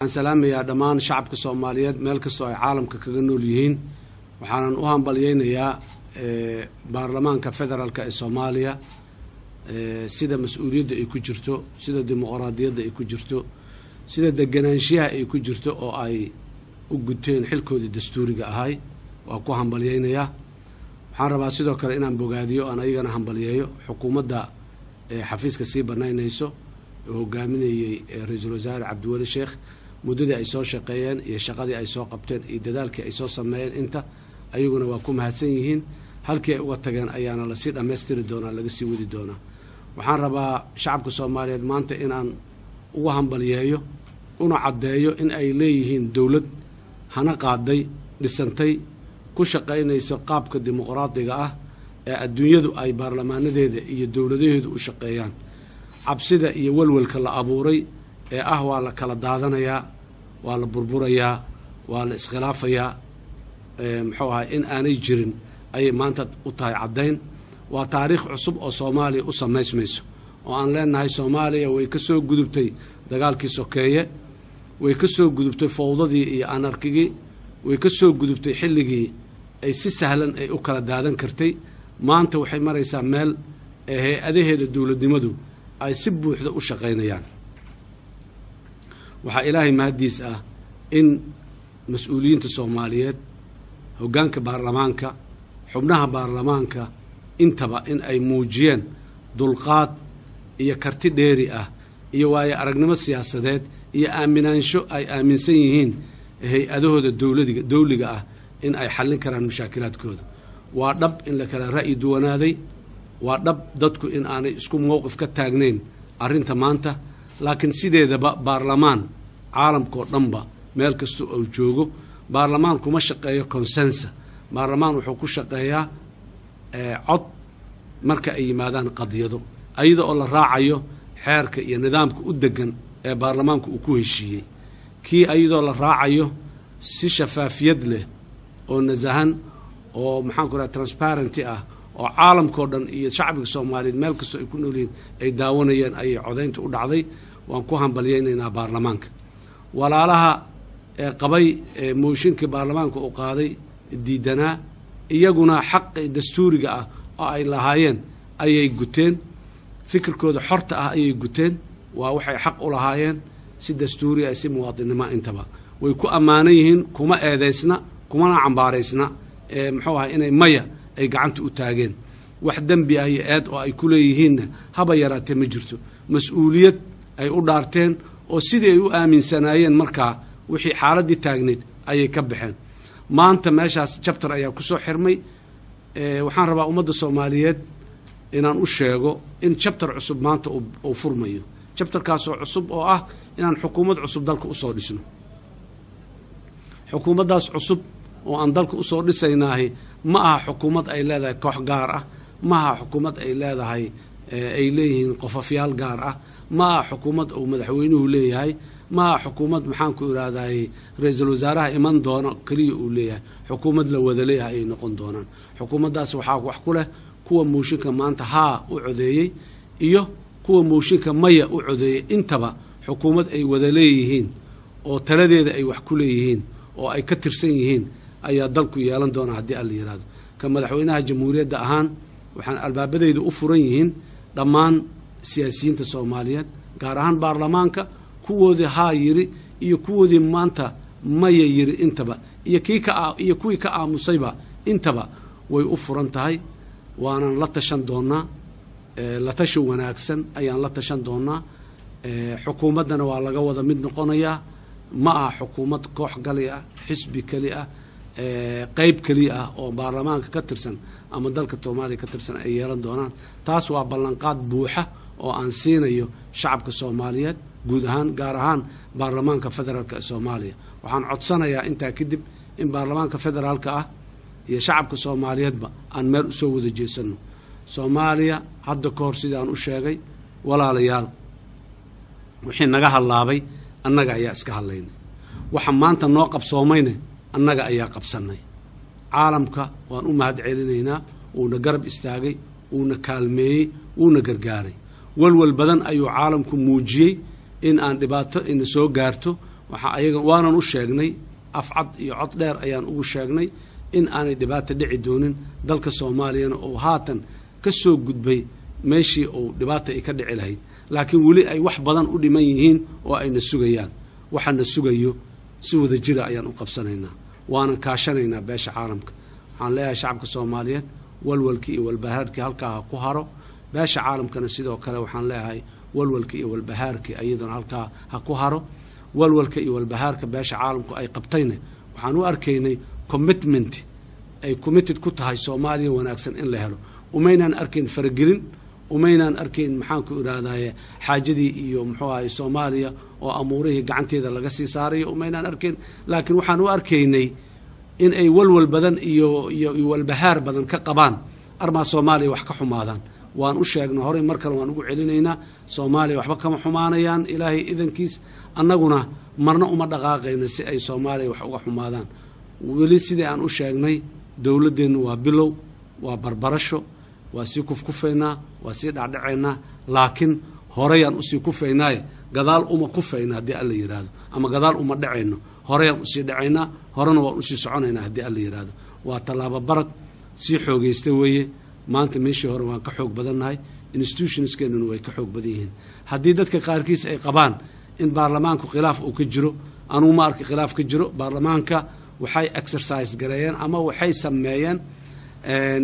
aan salaamayaa dhammaan shacabka Soomaaliyeed meel kastoo ay caalamka kaga nool yihiin waxaan u hambalyeeynaa baarlamaanka federaalka ee Soomaaliya sida mas'uuliyadda ay ku jirto sida dimuqraadiyadda ay ku jirto sida deganaanshiyaha ay ku jirto oo ay u gudteen xilkoodii dastuuriga ahay waa ku hambalyeeynaa waxaan rabaa sidoo kale inaan bogaadiyo aan ayagana hambalyeeyo xukuumadda xafiiska sii banaynayso hogaaminayay ra'iisul wasaare Cabdiwali Sheekh muddadii ay soo shaqeeyeen iyo shaqadii ay soo qabteen iyo dadaalkii ay soo sameeyeen inta ayaguna waa ku mahadsan yihiin halkii ay uga tageen ayaana la sii dhameystiri doonaa laga sii wadi doonaa waxaan rabaa shacabka Soomaaliyeed maanta inaan ugu hambalyeeyo una cadeeyo in ay leeyihiin dawlad hana qaaday dhisantay ku shaqeynayso qaabka dimuqraadiga ah ee adduunyadu ay baarlamaanadeeda iyo dawladaheedu u shaqeeyaan cabsida iyo walwalka la abuuray ee waa la kala daadanayaa waa la burburayaa waa la iskhilaafayaa muxuu ahaa in aanay jirin ay maanta u tahay cadeyn waa taariikh cusub oo Soomaaliya u sameysmayso oo aan leenahay Soomaaliya way ka soo gudubtay dagaalkii sokeeye way ka soo gudubtay fowdadii iyo anarkigii way ka soo gudubtay xilligii ay si sahlan ay u kala daadan kartay maanta waxay maraysaa meel hay'adaheeda dawladnimadu ay si buuxda u shaqeynayaan waxa ilaahay mahadiis ah in mas'uuliyiinta Soomaaliyeed hoggaanka baarlamaanka xubnaha baarlamaanka intaba in ay muujiyeen dulqaad iyo karti dheeri ah iyo waayo aragnimo siyaasadeed iyo aaminaansho ay aaminsan yihiin hay'adahooda dawliga ah in ay xallin karaan mushaakilaadkooda waa dhab in la kala ra'yi duwanaaday waa dhab dadku in aanay isku mowqif ka taagnayn arrinta maanta laakiin sideedaba baarlamaan caalamkoo dhanba meel kasta oo joogo baarlamaan kuma shaqeeyo consensus baarlamaan wuxuu ku shaqeeyaa cod marka ay yimaadaan qadiyado ayada oo la raacayo xeerka iyo nidaamka u degan ee baarlamaanku uu ku heshiiyey kii ayadoo la raacayo si shafaafiyad leh oo nazahan oo maxaan ku rahaa transparency ah oo caalamkoo dhan iyo shacabka Soomaaliyeed meel kasta ay ku noolyihiin ay daawanayeen ayay codaynta u dhacday waan ku hambalyeeynaa baarlamaanka walaalaha qabay mooshinkii baarlamaanka uu qaaday diidanaa iyaguna xaq dastuuriga ah oo ay lahaayeen ayay guteen fikirkooda xorta ah ayay guteen waa waxay xaq u lahaayeen si dastuuri ah si muwaadinimo intaba way ku amaanan yihiin kuma eedeysna kuma cambaaraysna muxuu ahaa inay maya ay gacanta u taageen wax dambi ah iyo eed oo ay ku leeyihiinna haba yaraatee ma jirto mas'uuliyad ay u dhaarteen oo sidii ay u aaminsanaayeen markaa wixii xaaladii taagneed ayay ka baxeen maanta meeshaas chapter ayaa ku soo xirmay waxaan rabaa ummadda Soomaaliyeed inaan u sheego in chapter cusub maanta uu furmayo chapterkaas oo cusub oo ah inaan xukuumad cusub dalka u soo dhisno xukuumaddaas cusub oo aan dalka u soo dhisaynaahay ma aha xukuumad ay leedahay koox gaar ah ma aha xukuumad ay leedahay ay leeyihiin qofafyaal gaar ah ma aha xukuumad uu madaxweynuhu leeyahay ma aha xukuumad maxaan ku iraahday ra'iisul wasaaraha iman doona kaliya uu leeyahay xukuumad la wada leeyahay ay noqon doonaan xukuumaddaas waxaa wax ku leh kuwa mooshinka maanta u codeeyey iyo kuwa mooshinka maya u codeeyey intaba xukuumad ay wada leeyihiin oo taladeeda ay wax ku leeyihiin oo ay ka tirsan yihiin ayaa dalku yeelan doona haddii alla yiraahdo ka madaxweynaha jamhuuriyadda ahaan waxaan albaabadeyda u furan yihiin dhammaan siyaasiyiinta Soomaaliyeed gaar ahaan baarlamaanka kuwoodii yiri iyo kuwoodii maanta maya yiri intaba iyo kuwii ka aamusayba intaba way u furan tahay waanan la tashan doonaa la tashi wanaagsan ayaan la tashan doonaa xukuumaddana waa laga wada mid noqonayaa ma aha xukuumad koox gali ah xisbi kali ah qayb kali ah oo baarlamaanka ka tirsan ama dalka Soomaaliya ka tirsan ay yeelan doonaan taas waa ballanqaad buuxa oo aan siinayo shacabka Soomaaliyeed guud ahaan gaar ahaan baarlamaanka federaalka ee Soomaaliya waxaan codsanayaa intaa kadib in baarlamaanka federaalka ah iyo shacabka Soomaaliyeedba aan meel u soo wada jeesano Soomaaliya hadda ka hor sidaan u sheegay walaalayaal wixii naga halaabay annaga ayaa iska hadlaynay waxa maanta noo qabsoomayna annaga ayaa qabsanay caalamka waan u mahad celinaynaa uuna garab istaagay uuna kaalmeeyey uuna gargaaray walwal badan ayuu caalamku muujiyey in aan dhibaato ina soo gaarto waxa ayaga waanan u sheegnay afcad iyo cod dheer ayaan ugu sheegnay in aanay dhibaato dhici doonin dalka Soomaaliyana oo haatan ka soo gudbay meeshii uu dhibaato ay ka dhici lahayd laakiin wali ay wax badan u dhiman yihiin oo ayna sugayaan waxaana sugayo si wada jira ayaan u qabsanaynaa waana kaashanaynaa beesha caalamka waxaan leeyahay shacabka Soomaaliyeed walwalkii iyo walbahaarkii halkaa ku haro beesha caalamkana sidoo kale waxaan leeyahay walwalkii iyo walbahaarkii ayadana halkaa ha ku haro walwalka iyo walbahaarka beesha caalamku ay qabtayna waxaan u arkaynay commitment ay committed ku tahay Soomaaliya wanaagsan in la helo umaynaan arkayn faragelin umaynaan arkayn maxaan ku iraadaye xaajadii iyo muxuu ahay Soomaaliya oo amuurihii gacanteeda laga sii saarayo umaynaan arkayn laakiin waxaan u arkaynay in ay walwal badan iyo walbahaar badan ka qabaan arma Soomaaliya wax ka xumaadaan waan u sheegnay hore mar kale waan ugu celinaynaa Soomaaliya waxba kama xumaanayaan ilaahay idankiis annaguna marna uma dhaqaaqayna si ay Soomaaliya wax uga xumaadaan wali sidii aan u sheegnay dawladdeenu waa bilow waa barbarasho waa sii kufkufeynaa waa sii dhacdhaceynaa laakiin horeyaan usii kufeynaaye gadaal uma kufeynaa haddii alla yidhaahdo ama gadaal uma dhacayno horeyaan usii dhacaynaa horena waan usii soconaynaa haddii alla yidhaahdo waa tallaabo barad sii xoogaysta weeye maanta meeshii hore waan ka xoog badannahay institutionskeenuna way ka xoog badan yihiin haddii dadka qaarkiis ay qabaan in baarlamaanku khilaaf uu ka jiro anugu ma arki khilaaf ka jiro baarlamaanka waxay exercise gareeyeen ama waxay sameeyeen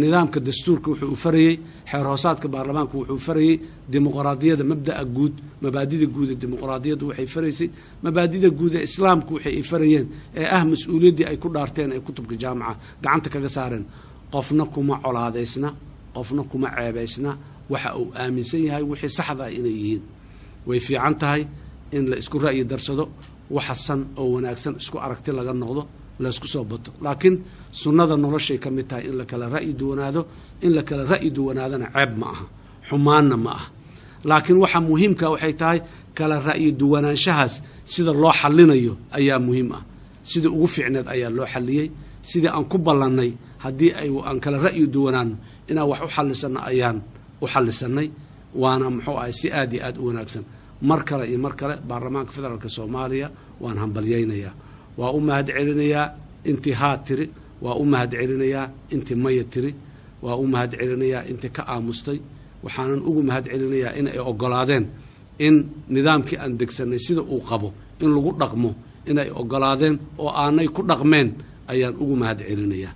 nidaamka dastuurka wuxuu farayay xeer hoosaadka baarlamaanka wuxuu farayay dimuqraadiyada mabda'a guud mabaadida guud ee dimuqraadiyadu waxay faraysay mabaadida guud ee islaamku waxay farayeen ee mas'uuliyadii ay ku dhaarteen ee kutubka jaamaca gacanta kaga saareen qofna kuma colaadeysna qofna kuma ceebaysna waxa uu aaminsan yahay wixii saxda ah inay yihiin way fiican tahay in la isku ra'yi darsado waxasan oo wanaagsan isku aragti laga noqdo la isku soo bato laakiin sunnada noloshay ka mid tahay in la kala ra'yi duwanaado in la kala ra'yi duwanaadana ceeb ma aha xumaanna ma aha laakiin waxa muhiimka waxay tahay kala ra'yi duwanaanshahaas sida loo xallinayo ayaa muhiim ah sida ugu fiicneed ayaa loo xalliyay sida aan ku ballanay haddii aan kala ra'yi duwanaano inaan wax u xallisano ayaan u xallisanay waana muxuu ahay si aad iyo aad u wanaagsan mar kale iyo mar kale baarlamaanka federaalka Soomaaliya waan hambalyaynayaa waa u mahad celinayaa intii haa tiri waa u mahad celinayaa intii maya tiri waa u mahad celinayaa intii ka aamustay waxaanan ugu mahad celinayaa in ay ogolaadeen in nidaamkii aan degsanay sida uu qabo in lagu dhaqmo in ay ogolaadeen oo aanay ku dhaqmeen ayaan ugu mahad celinayaa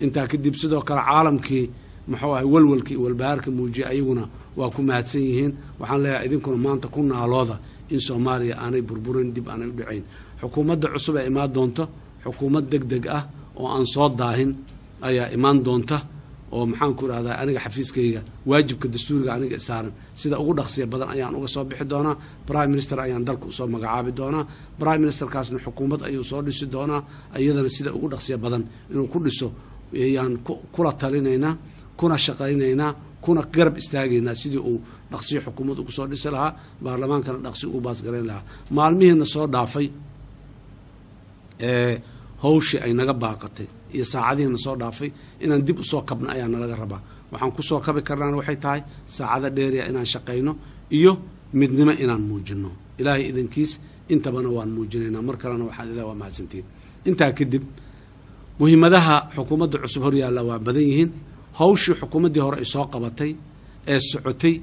intaa kadib sidoo kale caalamkii muxuu ahay walwalkii walbahaarka muujiya ayaguna waa ku mahadsan yihiin waxaan leeyahay idinkuna maanta ku naalooda in Soomaaliya aanay burburin dib aanay u dhacayn xukuumadda cusub ee imaan doonto xukuumad degdeg ah oo aan soo daahin ayaa imaan doonta oo maxaan ku raahdaa aniga xafiiskayga waajibka dastuuriga aniga saaran sida ugu dhaqsiya badan ayaan uga soo bixi doonaa prime minister ayaan dalka soo magacaabi doonaa prime minister kaasna xukuumad ayuu soo dhisi doonaa iyadana sida ugu dhaqsiya badan inuu ku dhiso ayaan kula talinaynaa kuna shaqaynaynaa kuna garab istaagaynaa sidii uu dhaqsiyo xukuumad ugu soo dhisi lahaa baarlamaankana dhaqsi ugu baasgarayn lahaa maalmihiina soo dhaafay hawshii ay naga baaqatay iyo saacadihiina soo dhaafay inaan dib u soo kabno ayaa nalaga rabaa waxaan ku soo kabi karnaana waxay tahay saacada dheeriya inaan shaqayno iyo midnimo inaan muujino ilaahay idankiis intabana waan muujinaynaa mar kalena waxaan ilaahay waa mahadsantiin intaa kadib muhiimadaha xukuumadda cusub hor yaalla waa badan yihiin hawshii xukuumaddii hore ay soo qabatay ee socotay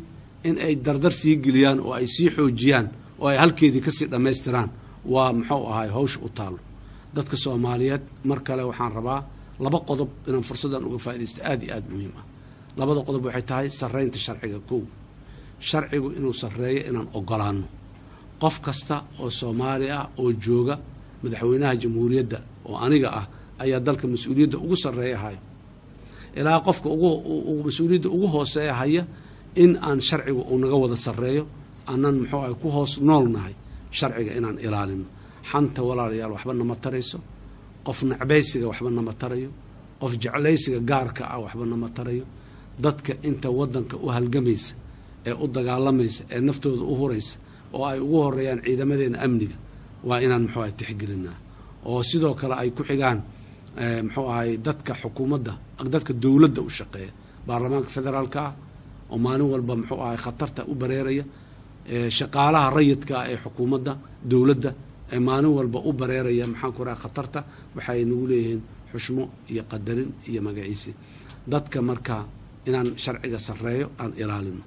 in ay dardar sii geliyaan oo ay sii xoojiyaan oo ay halkeedii kasii dhammaystiraan waa muxuu ahay hawsha u taalo dadka Soomaaliyeed mar kale waxaan rabaa laba qodob inaan fursadan uga faa'iideysto aad iyo aad muhiim ah labada qodob waxay tahay sareynta sharciga koow sharcigu inuu sareeyo inaan ogolaano qof kasta oo Soomaali ah oo jooga madaxweynaha jamhuuriyadda oo aniga ah ayaa dalka mas'uuliyadda ugu sareeyahay ilaa qofka ugu mas'uuliyadda ugu hooseeya haya in aan sharcigu uu naga wada sareeyo aanan muxuu ahay ku hoos noolnahay sharciga inaan ilaalino xanta walaalayaal waxba nama tarayso qof nacbaysiga waxba nama tarayo qof jeclaysiga gaarka ah waxba nama tarayo dadka inta wadanka u halgamaysa ee u dagaalamaysa ee naftooda u huraysa oo ay ugu horeeyaan ciidamadeena amniga waa inaan muxuu ahay tixgelinaa oo sidoo kale ay ku xigaan muxuu ahay dadka xukuumadda dadka dawladda u shaqeeya baarlamaanka federaalka ah oo maalin walba muxuu ahay khatarta u bareeraya shaqaalaha rayidka ah ee xukuumadda dawladda maalin walba u bareeraya maxaan ku rahay khatarta waxay nagu leeyihiin xushmo iyo qadarin iyo magaciisi dadka marka inaan sharciga sareeyo aan ilaalino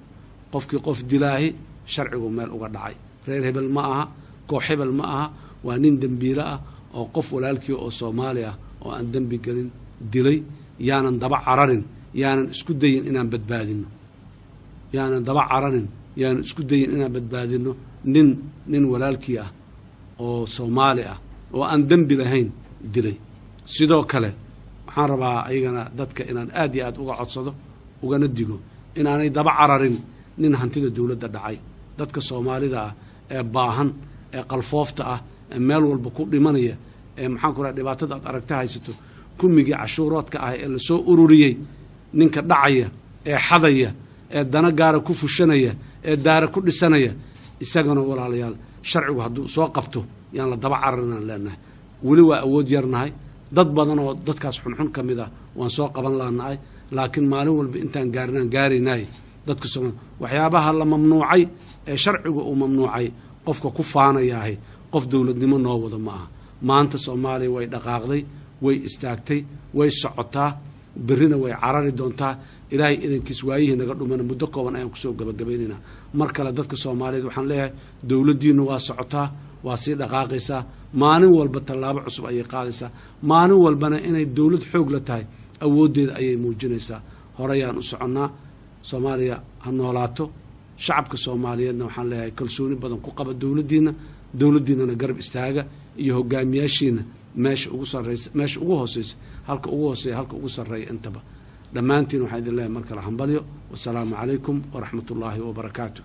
qofkii qof dilaahi sharcigu meel uga dhacay reer hebel ma aha koox hebel ma aha waa nin dembiile ah oo qof walaalkii oo Soomaali ah oo aan dembi galin dilay yaanan daba cararin yaanan isku dayin inaan badbaadino yaanan daba cararin yaanan isku dayin inaan badbaadino nin walaalkii ah oo Soomaali ah oo aan dembi lahayn dilay sidoo kale waxaan rabaa ayagana dadka inaan aad iyo aad uga codsado ugana digo inaanay daba cararin nin hantida dawladda dhacay dadka Soomaalida ah ee baahan ee qalfoofta ah ee meel walba ku dhimanaya ee maxaan ku rahay dhibaatada aad aragta haysato kumigii cashuuroodka ah ee la soo ururiyay ninka dhacaya ee xadaya ee dana gaara ku fushanaya ee daara ku dhisanaya isagana walaalayaal sharcigu hadduu soo qabto yaan la daba cararinaan leenahay weli waa awood yarnahay dad badan oo dadkaas xunxun ka mid ah waan soo qaban laanahay laakiin maalin walba intaan gaarinaay dadka Soomaaliya waxyaabaha la mamnuucay ee sharcigu uu mamnuucay qofka ku faanayahay qof dawladnimo noo wada ma aha maanta Soomaaliya way dhaqaaqday way istaagtay way socotaa berrina way carari doontaa ilaahay idankiis waayihii naga dhumana muddo kooban ayaan kusoo gabagabaynaynaa mar kale dadka Soomaaliyeed waxaan leeyahay dawladdiinu waa socotaa waa sii dhaqaaqaysaa maalin walba tallaabo cusub ayay qaadaysaa maalin walbana inay dawlad xoog la tahay awooddeeda ayay muujinaysaa horeyaan u soconnaa Soomaaliya ha noolaato shacabka Soomaaliyeedna waxaan leeyahay kalsooni badan ku qaba dawladdiinana garab istaaga iyo hogaamiyaashiina meesha ugu hooseysa halka ugu hooseeya halka ugu sarreeya intaba dhammaantiin waxaan idin leeyahay mar kale hambalyo wasalaamu calaykum waraxmatullaahi wabarakaatuh